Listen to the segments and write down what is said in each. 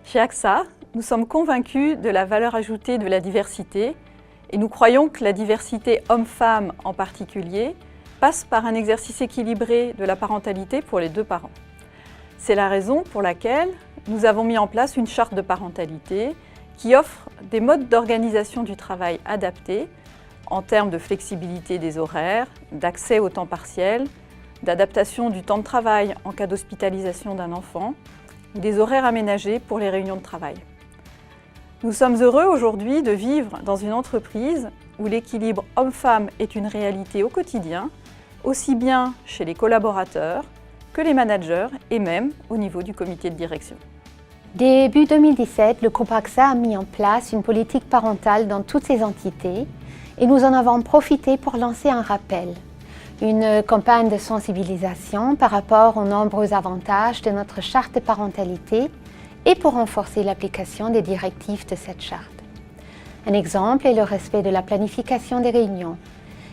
Chez AXA, nous sommes convaincus de la valeur ajoutée de la diversité et nous croyons que la diversité homme-femme en particulier passe par un exercice équilibré de la parentalité pour les deux parents. C'est la raison pour laquelle nous avons mis en place une charte de parentalité qui offre des modes d'organisation du travail adaptés en termes de flexibilité des horaires, d'accès au temps partiel, d'adaptation du temps de travail en cas d'hospitalisation d'un enfant ou des horaires aménagés pour les réunions de travail. Nous sommes heureux aujourd'hui de vivre dans une entreprise où l'équilibre homme-femme est une réalité au quotidien, aussi bien chez les collaborateurs que les managers et même au niveau du comité de direction. Début 2017, le groupe AXA a mis en place une politique parentale dans toutes ses entités et nous en avons profité pour lancer un rappel, une campagne de sensibilisation par rapport aux nombreux avantages de notre charte de parentalité et pour renforcer l'application des directives de cette charte. Un exemple est le respect de la planification des réunions,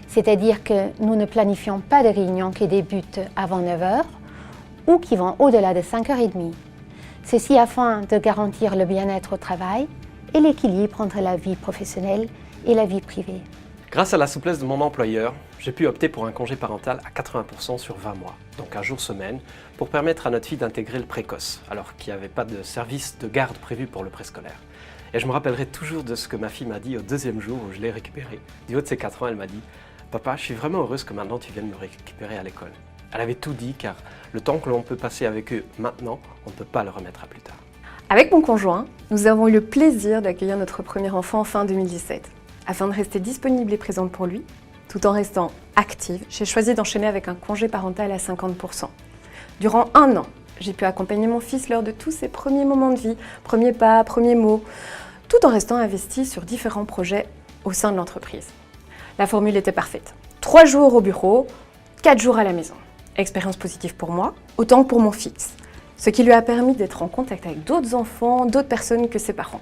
c'est-à-dire que nous ne planifions pas de réunions qui débutent avant 9 h ou qui vont au-delà de 5h30. Ceci afin de garantir le bien-être au travail et l'équilibre entre la vie professionnelle et la vie privée. Grâce à la souplesse de mon employeur, j'ai pu opter pour un congé parental à 80% sur 20 mois, donc un jour semaine, pour permettre à notre fille d'intégrer le précoce, alors qu'il n'y avait pas de service de garde prévu pour le préscolaire. Et je me rappellerai toujours de ce que ma fille m'a dit au deuxième jour où je l'ai récupérée. Du haut de ses 4 ans, elle m'a dit « Papa, je suis vraiment heureuse que maintenant tu viennes me récupérer à l'école. » Elle avait tout dit car le temps que l'on peut passer avec eux maintenant, on ne peut pas le remettre à plus tard. Avec mon conjoint, nous avons eu le plaisir d'accueillir notre premier enfant en fin 2017. Afin de rester disponible et présente pour lui, tout en restant active, j'ai choisi d'enchaîner avec un congé parental à 50%. Durant 1 an, j'ai pu accompagner mon fils lors de tous ses premiers moments de vie, premiers pas, premiers mots, tout en restant investie sur différents projets au sein de l'entreprise. La formule était parfaite. 3 jours au bureau, 4 jours à la maison. Expérience positive pour moi, autant que pour mon fils, ce qui lui a permis d'être en contact avec d'autres enfants, d'autres personnes que ses parents.